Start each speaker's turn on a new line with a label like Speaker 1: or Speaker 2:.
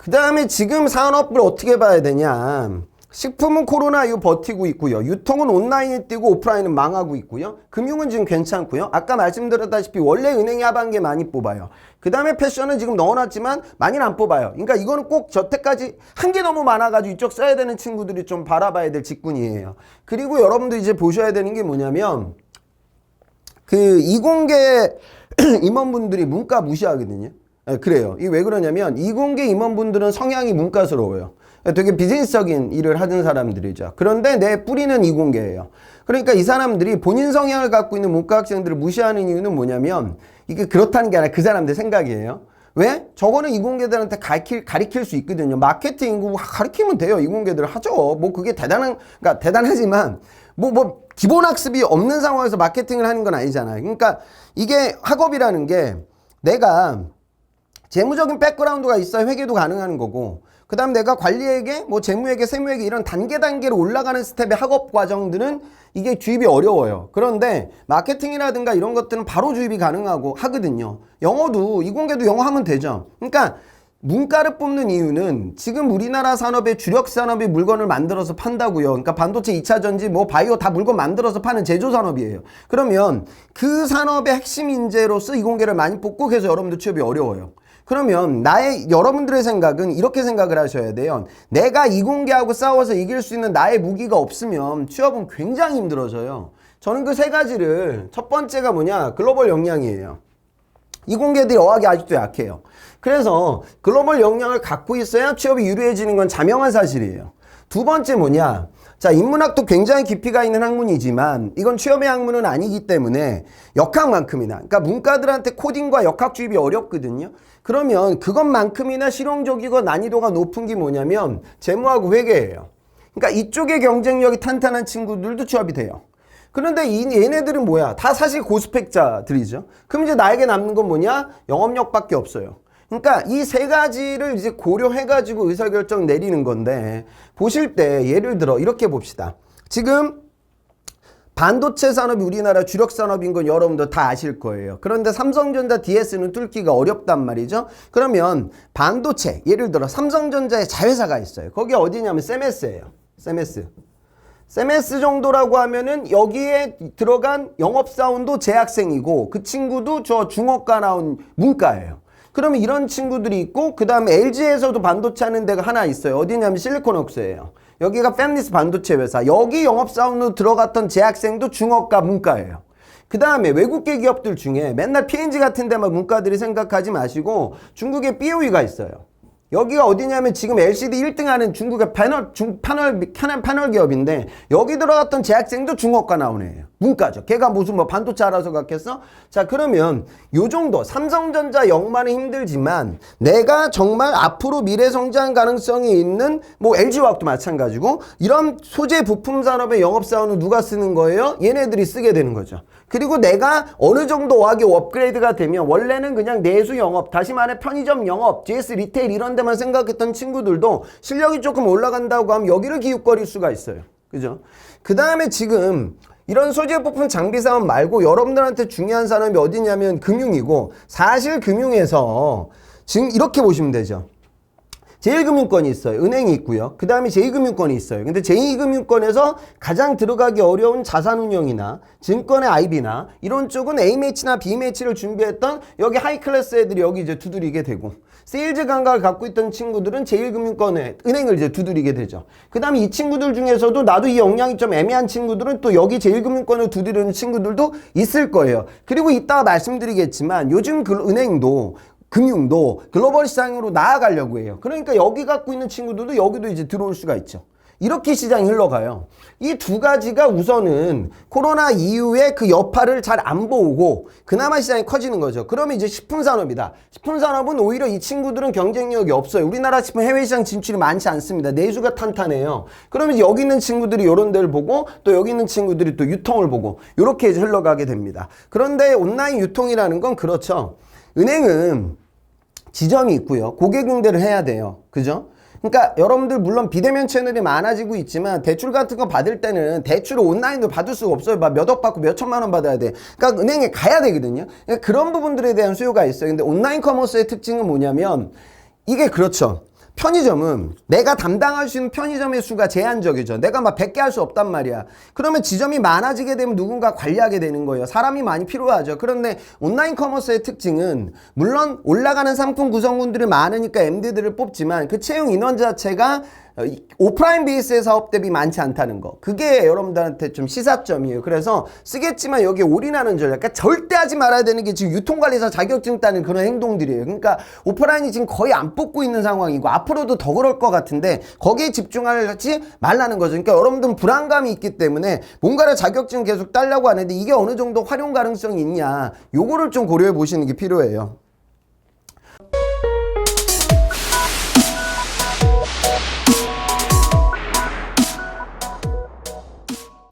Speaker 1: 그 다음에 지금 산업을 어떻게 봐야 되냐. 식품은 코로나 이후 버티고 있고요. 유통은 온라인이 뛰고 오프라인은 망하고 있고요. 금융은 지금 괜찮고요. 아까 말씀드렸다시피 원래 은행이 하반기에 많이 뽑아요. 그 다음에 패션은 지금 넣어놨지만 많이는 안 뽑아요. 그러니까 이거는 꼭 저때까지 한 게 너무 많아가지고 이쪽 써야 되는 친구들이 좀 바라봐야 될 직군이에요. 그리고 여러분들 이제 보셔야 되는 게 뭐냐면 그 이공계 임원분들이 문과 무시하거든요. 네, 그래요. 이게 왜 그러냐면 이공계 임원분들은 성향이 문과스러워요. 되게 비즈니스적인 일을 하는 사람들이죠. 그런데 내 뿌리는 이공계예요. 그러니까 이 사람들이 본인 성향을 갖고 있는 문과 학생들을 무시하는 이유는 뭐냐면 이게 그렇다는 게 아니라 그 사람들 생각이에요. 왜? 저거는 이공계들한테 가르칠 수 있거든요. 마케팅 가르치면 돼요. 이공계들 하죠. 뭐 그게 그러니까 대단하지만 뭐 기본 학습이 없는 상황에서 마케팅을 하는 건 아니잖아요. 그러니까 이게 학업이라는 게 내가 재무적인 백그라운드가 있어야 회계도 가능한 거고 그 다음 내가 관리회계, 뭐 재무회계, 세무회계 이런 단계로 올라가는 스텝의 학업 과정들은 이게 주입이 어려워요. 그런데 마케팅이라든가 이런 것들은 바로 주입이 가능하고 하거든요. 영어도 이공계도 영어 하면 되죠. 그러니까 문과를 뽑는 이유는 지금 우리나라 산업의 주력 산업이 물건을 만들어서 판다고요. 그러니까 반도체 2차 전지 뭐 바이오 다 물건 만들어서 파는 제조 산업이에요. 그러면 그 산업의 핵심 인재로서 이공계를 많이 뽑고 그래서 여러분들 취업이 어려워요. 그러면 여러분들의 생각은 이렇게 생각을 하셔야 돼요. 내가 이공계하고 싸워서 이길 수 있는 나의 무기가 없으면 취업은 굉장히 힘들어져요. 저는 그 세 가지를 첫 번째가 뭐냐? 글로벌 역량이에요. 이공계들이 어학이 아직도 약해요. 그래서 글로벌 역량을 갖고 있어야 취업이 유리해지는 건 자명한 사실이에요. 두 번째 뭐냐? 자, 인문학도 굉장히 깊이가 있는 학문이지만 이건 취업의 학문은 아니기 때문에 역학만큼이나 그러니까 문과들한테 코딩과 역학 주입이 어렵거든요. 그러면 그것만큼이나 실용적이고 난이도가 높은 게 뭐냐면 재무하고 회계예요. 그러니까 이쪽의 경쟁력이 탄탄한 친구들도 취업이 돼요. 그런데 얘네들은 뭐야? 다 사실 고스펙자들이죠. 그럼 이제 나에게 남는 건 뭐냐? 영업력밖에 없어요. 그러니까 이 세 가지를 이제 고려해가지고 의사결정 내리는 건데 보실 때 예를 들어 이렇게 봅시다. 지금 반도체 산업이 우리나라 주력 산업인 건 여러분들 다 아실 거예요. 그런데 삼성전자 DS는 뚫기가 어렵단 말이죠. 그러면 반도체 예를 들어 삼성전자의 자회사가 있어요. 거기 어디냐면 세메스예요. 세메스 정도라고 하면은 여기에 들어간 영업사원도 재학생이고 그 친구도 저 중업과 나온 문과예요. 그러면 이런 친구들이 있고 그 다음에 LG에서도 반도체 하는 데가 하나 있어요. 어디냐면 실리콘웍스예요. 여기가 팹리스 반도체 회사. 여기 영업사원으로 들어갔던 재학생도 중업과 문과예요. 그 다음에 외국계 기업들 중에 맨날 P&G 같은 데만 문과들이 생각하지 마시고 중국에 BOE가 있어요. 여기가 어디냐면 지금 LCD 1등 하는 중국의 패널 기업인데 여기 들어갔던 재학생도 중업과 나온 애예요. 문과죠. 걔가 무슨 뭐 반도체 알아서 갔겠어? 자, 그러면 요 정도 삼성전자 영만은 힘들지만 내가 정말 앞으로 미래 성장 가능성이 있는 뭐 LG화학도 마찬가지고 이런 소재 부품 산업의 영업사원은 누가 쓰는 거예요? 얘네들이 쓰게 되는 거죠. 그리고 내가 어느 정도 어학이 업그레이드가 되면 원래는 그냥 내수 영업, 다시 말해 편의점 영업, GS 리테일 이런 데만 생각했던 친구들도 실력이 조금 올라간다고 하면 여기를 기웃거릴 수가 있어요. 그죠? 그 다음에 지금 이런 소재 부품 장비 사업 말고 여러분들한테 중요한 산업이 어디냐면 금융이고 사실 금융에서 지금 이렇게 보시면 되죠. 제1금융권이 있어요. 은행이 있고요. 그 다음에 제2금융권이 있어요. 근데 제2금융권에서 가장 들어가기 어려운 자산운용이나 증권의 IB나 이런 쪽은 A매치나 B매치를 준비했던 여기 하이클래스 애들이 여기 이제 두드리게 되고 세일즈 감각을 갖고 있던 친구들은 제1금융권의 은행을 이제 두드리게 되죠. 그 다음에 이 친구들 중에서도 나도 이 역량이 좀 애매한 친구들은 또 여기 제1금융권을 두드리는 친구들도 있을 거예요. 그리고 이따가 말씀드리겠지만 요즘 은행도 금융도 글로벌 시장으로 나아가려고 해요. 그러니까 여기 갖고 있는 친구들도 여기도 이제 들어올 수가 있죠. 이렇게 시장이 흘러가요. 이 두 가지가 우선은 코로나 이후에 그 여파를 잘 안 보고 그나마 시장이 커지는 거죠. 그러면 이제 식품산업이다. 식품산업은 오히려 이 친구들은 경쟁력이 없어요. 우리나라 식품 해외 시장 진출이 많지 않습니다. 내수가 탄탄해요. 그러면 이제 여기 있는 친구들이 이런 데를 보고 또 여기 있는 친구들이 또 유통을 보고 이렇게 이제 흘러가게 됩니다. 그런데 온라인 유통이라는 건 그렇죠. 은행은 지점이 있고요. 고객 응대를 해야 돼요. 그죠? 그러니까 여러분들 물론 비대면 채널이 많아지고 있지만 대출 같은 거 받을 때는 대출을 온라인으로 받을 수가 없어요. 막 몇 억 받고 몇 천만 원 받아야 돼. 그러니까 은행에 가야 되거든요. 그러니까 그런 부분들에 대한 수요가 있어요. 근데 온라인 커머스의 특징은 뭐냐면 이게 그렇죠. 편의점은 내가 담당할 수 있는 편의점의 수가 제한적이죠. 내가 막 100개 할 수 없단 말이야. 그러면 지점이 많아지게 되면 누군가 관리하게 되는 거예요. 사람이 많이 필요하죠. 그런데 온라인 커머스의 특징은 물론 올라가는 상품 구성군들이 많으니까 MD들을 뽑지만 그 채용 인원 자체가 오프라인 베이스의 사업 대비 많지 않다는 거. 그게 여러분들한테 좀 시사점이에요. 그래서 쓰겠지만 여기에 올인하는 전략. 그러니까 절대 하지 말아야 되는 게 지금 유통관리사 자격증 따는 그런 행동들이에요. 그러니까 오프라인이 지금 거의 안 뽑고 있는 상황이고 앞으로도 더 그럴 것 같은데 거기에 집중하지 말라는 거죠. 그러니까 여러분들은 불안감이 있기 때문에 뭔가를 자격증 계속 따려고 하는데 이게 어느 정도 활용 가능성이 있냐. 요거를 좀 고려해 보시는 게 필요해요.